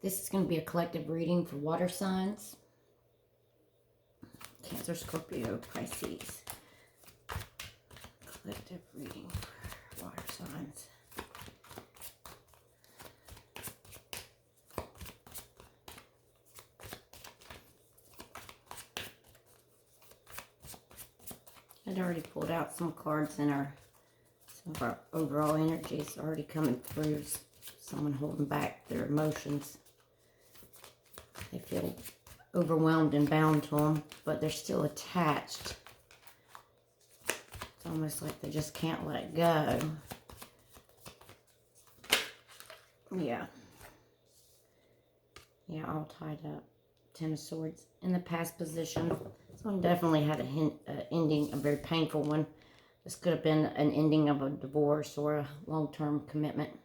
This is going to be a collective reading for water signs. Cancer, Scorpio, Pisces. Collective reading for water signs. I'd already pulled out some cards in some of our overall energies already coming through. Someone holding back their emotions. They feel overwhelmed and bound to them, but they're still attached. It's almost like they just can't let it go. Yeah. Yeah, all tied up. Ten of Swords. In the past position, someone definitely had an ending, a very painful one. This could have been an ending of a divorce or a long-term commitment.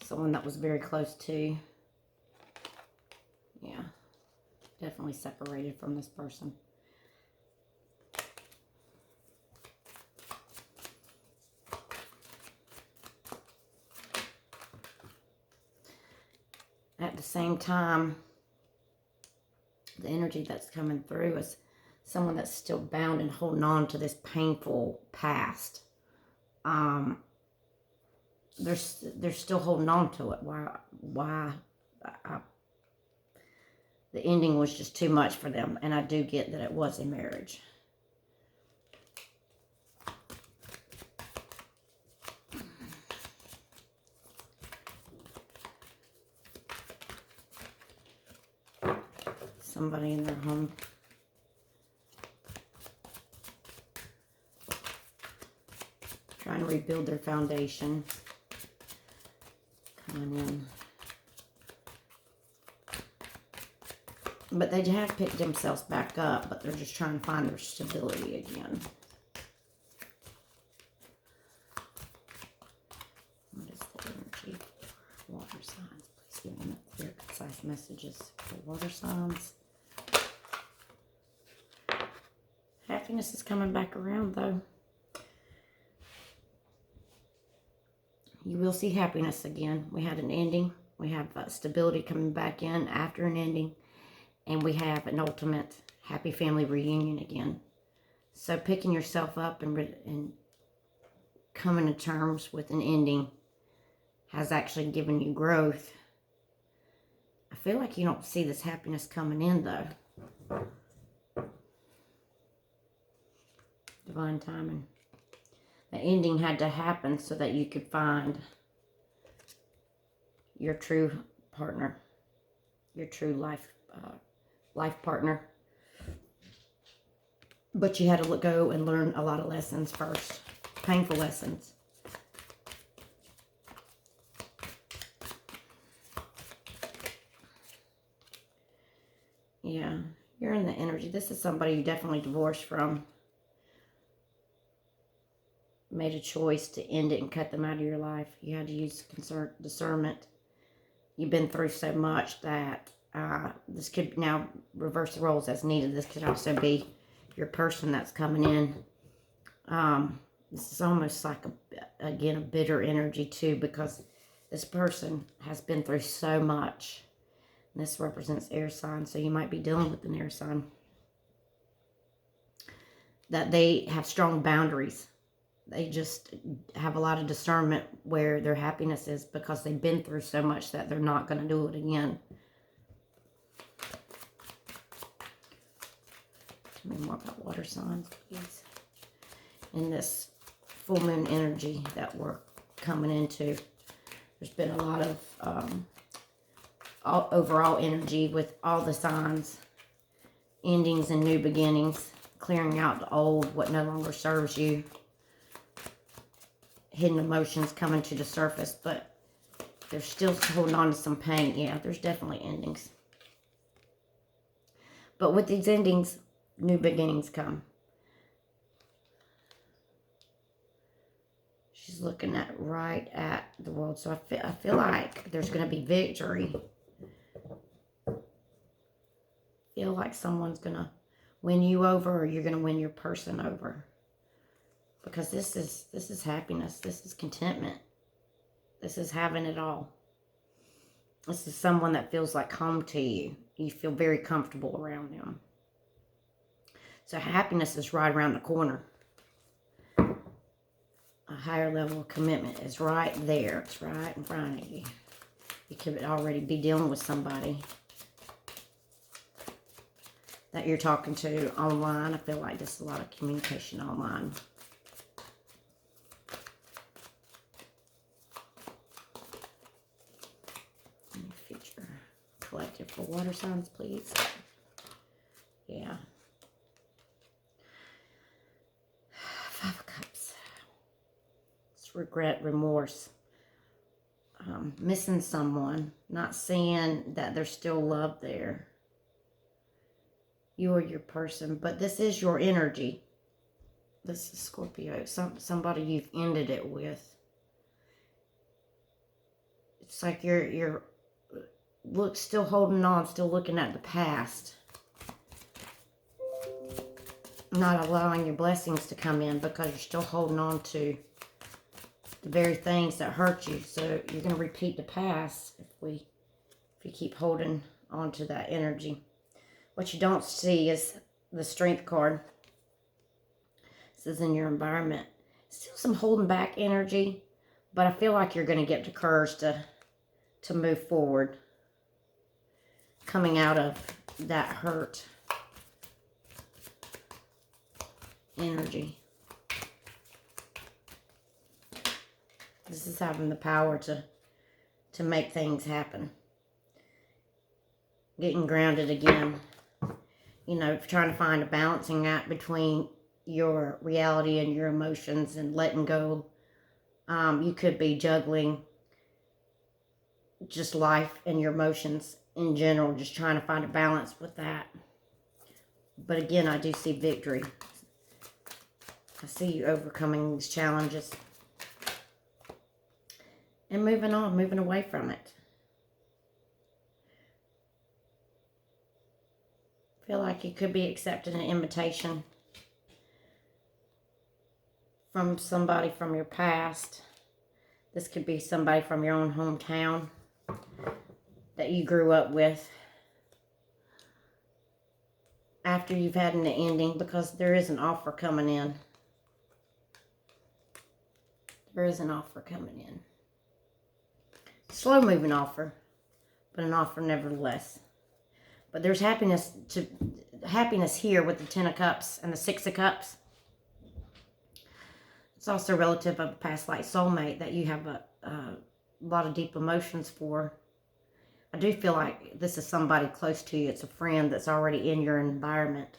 Someone that was very close to. Yeah, definitely separated from this person. At the same time, the energy that's coming through is someone that's still bound and holding on to this painful past. They're still holding on to it. Why? The ending was just too much for them, and I do get that it was a marriage. Somebody in their home. Trying to rebuild their foundation. Coming in. But they have picked themselves back up, but they're just trying to find their stability again. What is the energy for water signs? Please give me clear, concise messages for water signs. Happiness is coming back around, though. You will see happiness again. We had an ending. We have stability coming back in after an ending. And we have an ultimate happy family reunion again. So picking yourself up and coming to terms with an ending has actually given you growth. I feel like you don't see this happiness coming in, though. Divine timing. The ending had to happen so that you could find your true partner, your true life partner. But you had to go and learn a lot of lessons first, painful lessons. Yeah, you're in the energy. This is somebody you definitely divorced from. Made a choice to end it and cut them out of your life. You had to use discernment. You've been through so much that this could now reverse the roles as needed. This could also be your person that's coming in. This is almost like, again, a bitter energy too, because this person has been through so much. And this represents air sign, so you might be dealing with an air sign. That they have strong boundaries. They just have a lot of discernment where their happiness is because they've been through so much that they're not going to do it again. Tell me more about water signs, please. In this full moon energy that we're coming into, there's been a lot of overall energy with all the signs, endings and new beginnings, clearing out the old, what no longer serves you. Hidden emotions coming to the surface, but they're still holding on to some pain. Yeah, there's definitely endings. But with these endings, new beginnings come. She's looking right at the world. So I feel like there's going to be victory. I feel like someone's going to win you over, or you're going to win your person over. Because this is happiness. This is contentment. This is having it all. This is someone that feels like home to you. You feel very comfortable around them. So happiness is right around the corner. A higher level of commitment is right there. It's right in front of you. You could already be dealing with somebody that you're talking to online. I feel like there's a lot of communication online. Future collective for water signs, please. Yeah. 5 of Cups. It's regret, remorse. Missing someone. Not seeing that there's still love there. You are your person, but this is your energy. This is Scorpio. Somebody you've ended it with. It's like you're still holding on, still looking at the past. Not allowing your blessings to come in because you're still holding on to the very things that hurt you. So you're going to repeat the past if you keep holding on to that energy. What you don't see is the Strength card. This is in your environment. Still some holding back energy, but I feel like you're going to get the courage to move forward. Coming out of that hurt energy. This is having the power to make things happen. Getting grounded again. You know, trying to find a balancing act between your reality and your emotions and letting go. You could be juggling just life and your emotions in general, just trying to find a balance with that. But again, I do see victory. I see you overcoming these challenges and moving on, moving away from it. Feel like you could be accepting an invitation from somebody from your past. This could be somebody from your own hometown that you grew up with. After you've had an ending, because there is an offer coming in. There is an offer coming in. Slow moving offer, but an offer nevertheless. But there's happiness here with the 10 of Cups and the 6 of Cups. It's also relative of a past life soulmate that you have a lot of deep emotions for. I do feel like this is somebody close to you. It's a friend that's already in your environment.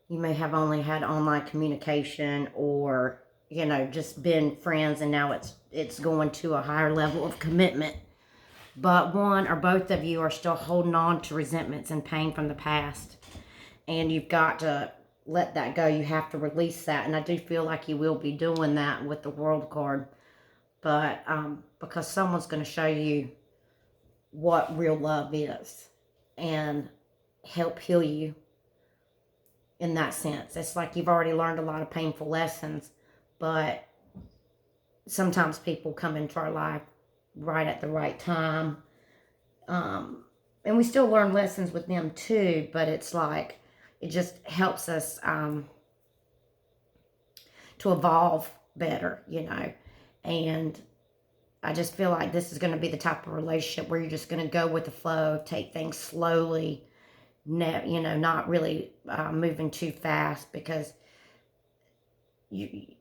You may have only had online communication or, you know, just been friends, and now it's going to a higher level of commitment. But one or both of you are still holding on to resentments and pain from the past. And you've got to let that go. You have to release that. And I do feel like you will be doing that with the World card. But because someone's going to show you what real love is and help heal you in that sense. It's like you've already learned a lot of painful lessons. But sometimes people come into our life right at the right time. And we still learn lessons with them too, but it's like, it just helps us to evolve better, you know. And I just feel like this is going to be the type of relationship where you're just going to go with the flow, take things slowly, you know, not really moving too fast, because excuse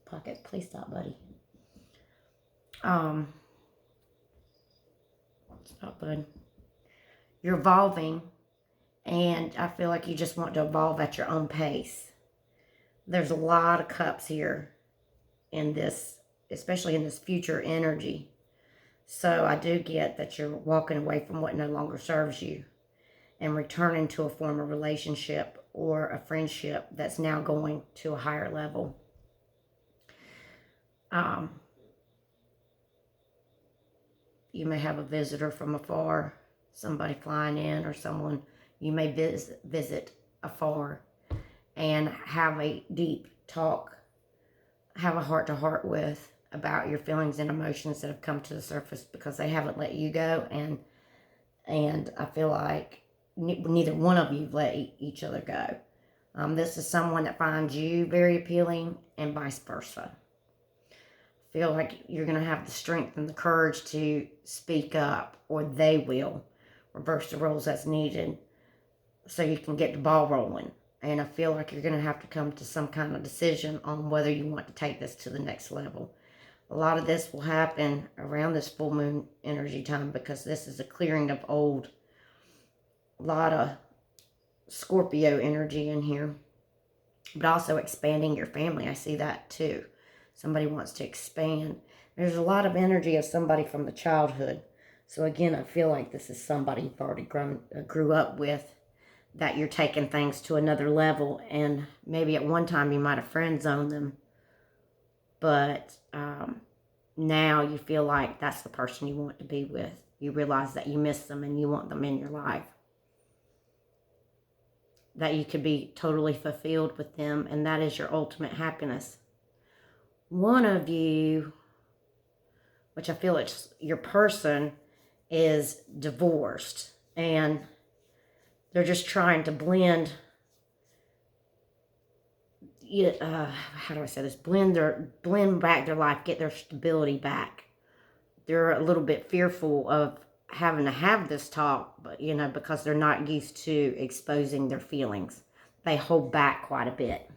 Pocket, please stop, buddy. Stop, bud. You're evolving, and I feel like you just want to evolve at your own pace. There's a lot of cups here in this, especially in this future energy. So I do get that you're walking away from what no longer serves you and returning to a former relationship or a friendship that's now going to a higher level. You may have a visitor from afar, somebody flying in, or someone you may visit afar and have a deep talk, have a heart-to-heart with, about your feelings and emotions that have come to the surface because they haven't let you go, and I feel like neither one of you let each other go. This is someone that finds you very appealing and vice versa. I feel like you're going to have the strength and the courage to speak up, or they will reverse the roles as needed so you can get the ball rolling. And I feel like you're going to have to come to some kind of decision on whether you want to take this to the next level. A lot of this will happen around this full moon energy time because this is a clearing of old, a lot of Scorpio energy in here, but also expanding your family. I see that too. Somebody wants to expand. There's a lot of energy of somebody from the childhood. So again, I feel like this is somebody you've already grew up with, that you're taking things to another level. And maybe at one time you might have friend zoned them, but now you feel like that's the person you want to be with. You realize that you miss them and you want them in your life. That you could be totally fulfilled with them, and that is your ultimate happiness. One of you, which I feel it's your person, is divorced, and they're just trying to blend, how do I say this, blend back their life, get their stability back. They're a little bit fearful of having to have this talk, but because they're not used to exposing their feelings. They hold back quite a bit.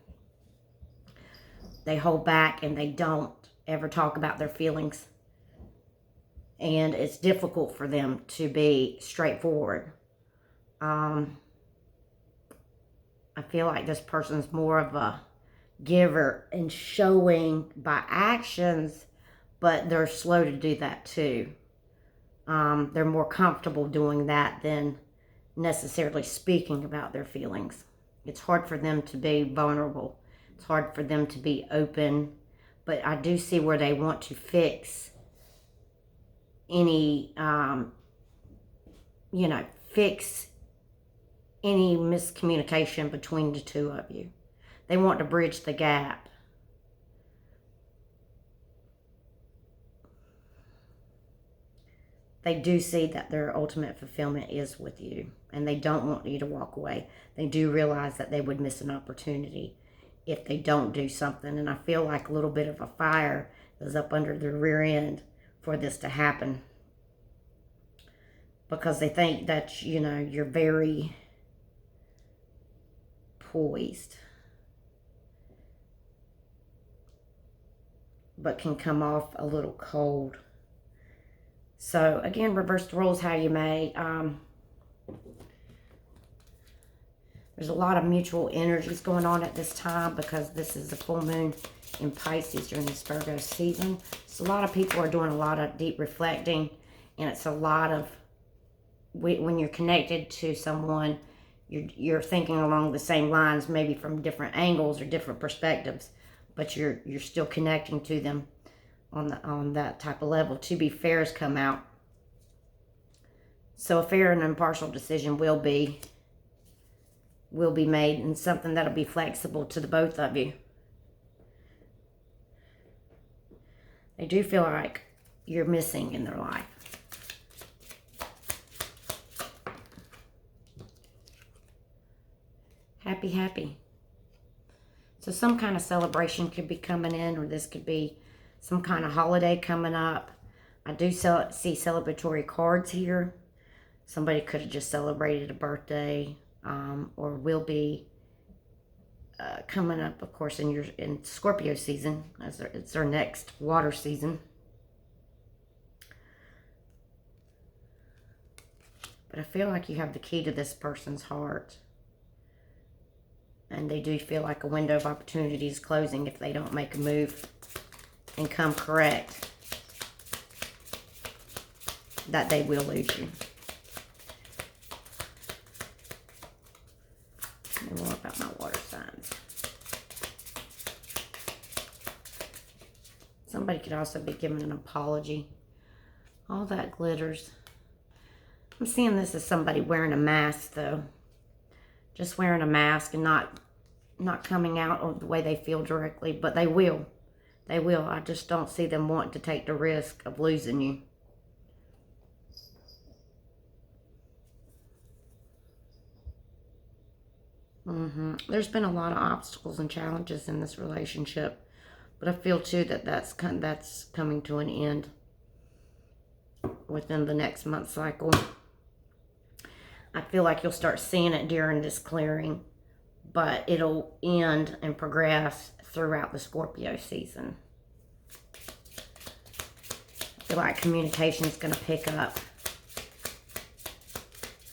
They hold back and they don't ever talk about their feelings. And it's difficult for them to be straightforward. I feel like this person's more of a giver and showing by actions, but they're slow to do that too. They're more comfortable doing that than necessarily speaking about their feelings. It's hard for them to be vulnerable. It's hard for them to be open, but I do see where they want to fix any, fix any miscommunication between the two of you. They want to bridge the gap. They do see that their ultimate fulfillment is with you, and they don't want you to walk away. They do realize that they would miss an opportunity if they don't do something, and I feel like a little bit of a fire is up under their rear end for this to happen, because they think that, you're very poised, but can come off a little cold. So again, reverse the roles how you may. There's a lot of mutual energies going on at this time because this is the full moon in Pisces during this Virgo season. So a lot of people are doing a lot of deep reflecting, and it's a lot of, when you're connected to someone, you're thinking along the same lines, maybe from different angles or different perspectives, but you're still connecting to them on that type of level. To be fair has come out. So a fair and impartial decision will be made, and something that'll be flexible to the both of you. They do feel like you're missing in their life. Happy. So some kind of celebration could be coming in, or this could be some kind of holiday coming up. I do see celebratory cards here. Somebody could have just celebrated a birthday, or will be coming up, of course, in Scorpio season, as it's their next water season. But I feel like you have the key to this person's heart. And they do feel like a window of opportunity is closing if they don't make a move and come correct, that they will lose you. And more about my water signs. Somebody could also be giving an apology. All that glitters. I'm seeing this as somebody wearing a mask, though. Just wearing a mask and not coming out of the way they feel directly, but they will. They will. I just don't see them wanting to take the risk of losing you. There's been a lot of obstacles and challenges in this relationship, but I feel too that that's coming to an end within the next month cycle. I feel like you'll start seeing it during this clearing, but it'll end and progress throughout the Scorpio season. I feel like communication is going to pick up,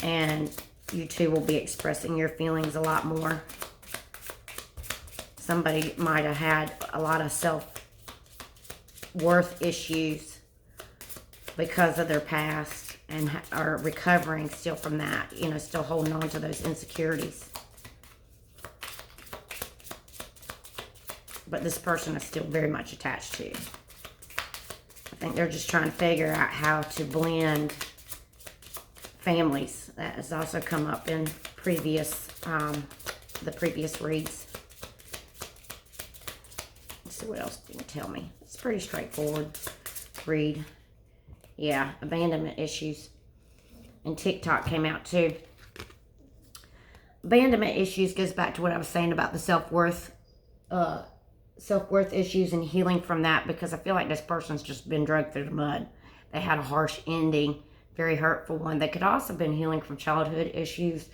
and you two will be expressing your feelings a lot more. Somebody might have had a lot of self-worth issues because of their past and are recovering still from that, you know, still holding on to those insecurities. But this person is still very much attached to you. I think they're just trying to figure out how to blend families. That has also come up in previous, the previous reads. Let's see what else you can tell me. It's pretty straightforward read. Yeah, abandonment issues. And TikTok came out too. Abandonment issues goes back to what I was saying about the self-worth issues and healing from that, because I feel like this person's just been dragged through the mud. They had a harsh ending, very hurtful one. They could also have been healing from childhood issues,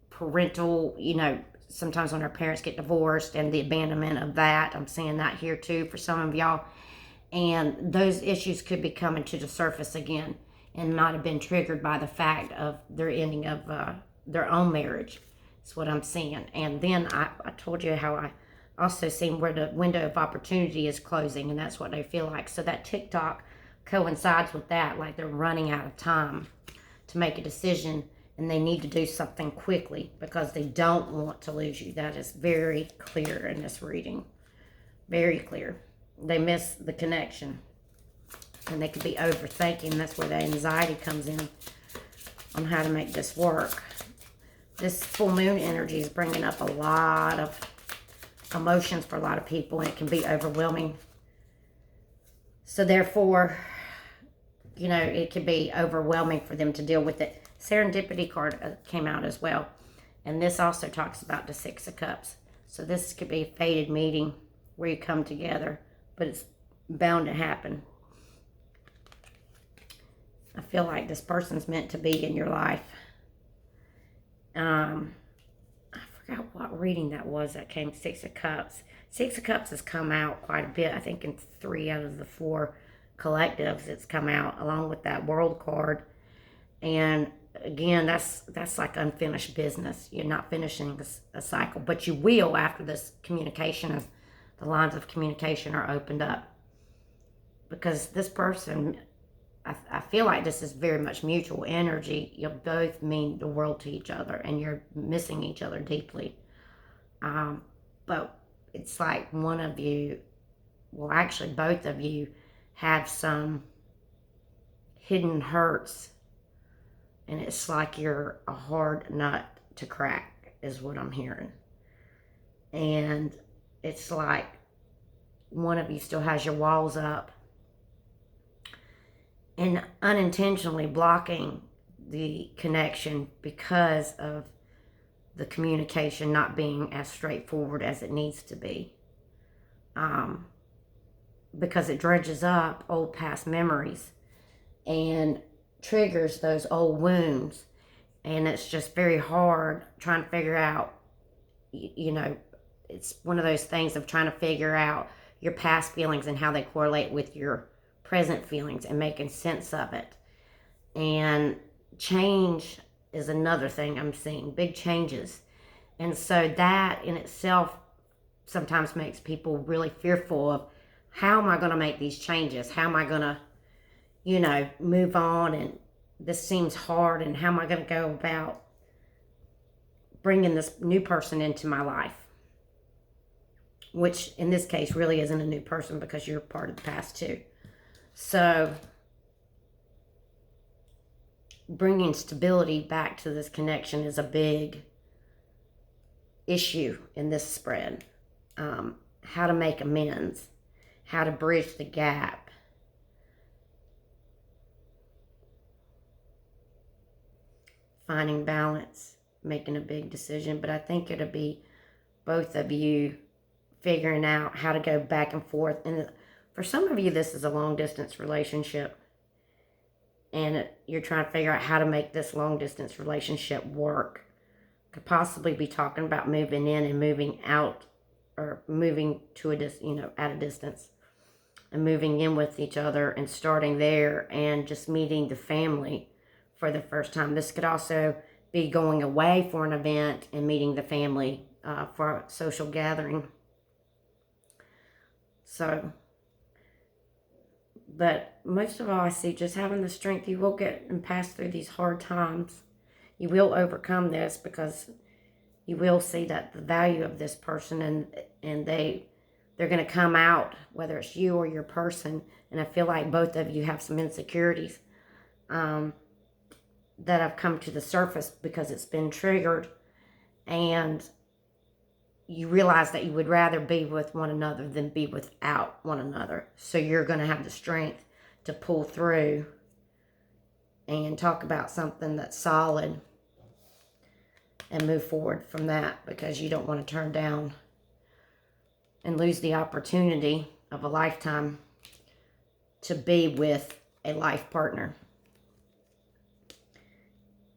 parental, you know, sometimes when our parents get divorced and the abandonment of that. I'm seeing that here too for some of y'all. And those issues could be coming to the surface again and might have been triggered by the fact of their ending of their own marriage. That's what I'm seeing. And then I told you how I also seen where the window of opportunity is closing, and that's what they feel like. So that TikTok coincides with that, like they're running out of time to make a decision, and they need to do something quickly because they don't want to lose you. That is very clear in this reading. Very clear. They miss the connection, and they could be overthinking. That's where the anxiety comes in on how to make this work. This full moon energy is bringing up a lot of emotions for a lot of people, and it can be overwhelming. So therefore, you know, it can be overwhelming for them to deal with it. Serendipity card came out as well. And this also talks about the Six of Cups. So this could be a fated meeting where you come together, but it's bound to happen. I feel like this person's meant to be in your life. I forgot what reading that was that came, Six of Cups. Six of Cups has come out quite a bit. I think in 3 out of the 4 collectives it's come out, along with that World card. And again, that's like unfinished business. You're not finishing a cycle, but you will after this communication, as the lines of communication are opened up. Because this person, I feel like this is very much mutual energy. You both mean the world to each other, and you're missing each other deeply. But it's like one of you, well, actually both of you have some hidden hurts, and it's like you're a hard nut to crack, is what I'm hearing. And it's like one of you still has your walls up and unintentionally blocking the connection because of the communication not being as straightforward as it needs to be. Because it dredges up old past memories and triggers those old wounds. And it's just very hard trying to figure out, you know, it's one of those things of trying to figure out your past feelings and how they correlate with your present feelings and making sense of it. And change is another thing I'm seeing, big changes. And so that in itself sometimes makes people really fearful of, how am I going to make these changes? How am I going to, you know, move on? And this seems hard, and how am I going to go about bringing this new person into my life? Which in this case really isn't a new person, because you're part of the past too. So bringing stability back to this connection is a big issue in this spread. how to make amends, how to bridge the gap. Finding balance, making a big decision. But I think it'll be both of you figuring out how to go back and forth. And for some of you, this is a long distance relationship. And you're trying to figure out how to make this long distance relationship work. Could possibly be talking about moving in and moving out, or moving to at a distance, and moving in with each other and starting there and just meeting the family for the first time. This could also be going away for an event and meeting the family for a social gathering. So, but most of all, I see just having the strength. You will get and pass through these hard times. You will overcome this, because you will see that the value of this person, and they're going to come out, whether it's you or your person. And I feel like both of you have some insecurities that have come to the surface because it's been triggered, and you realize that you would rather be with one another than be without one another. So you're going to have the strength to pull through and talk about something that's solid and move forward from that, because you don't want to turn down and lose the opportunity of a lifetime to be with a life partner.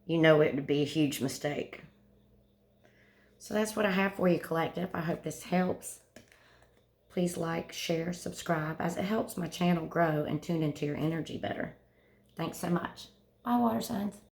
You know it would be a huge mistake. So that's what I have for you, collective. I hope this helps. Please like, share, subscribe, as it helps my channel grow and tune into your energy better. Thanks so much. Bye, water signs.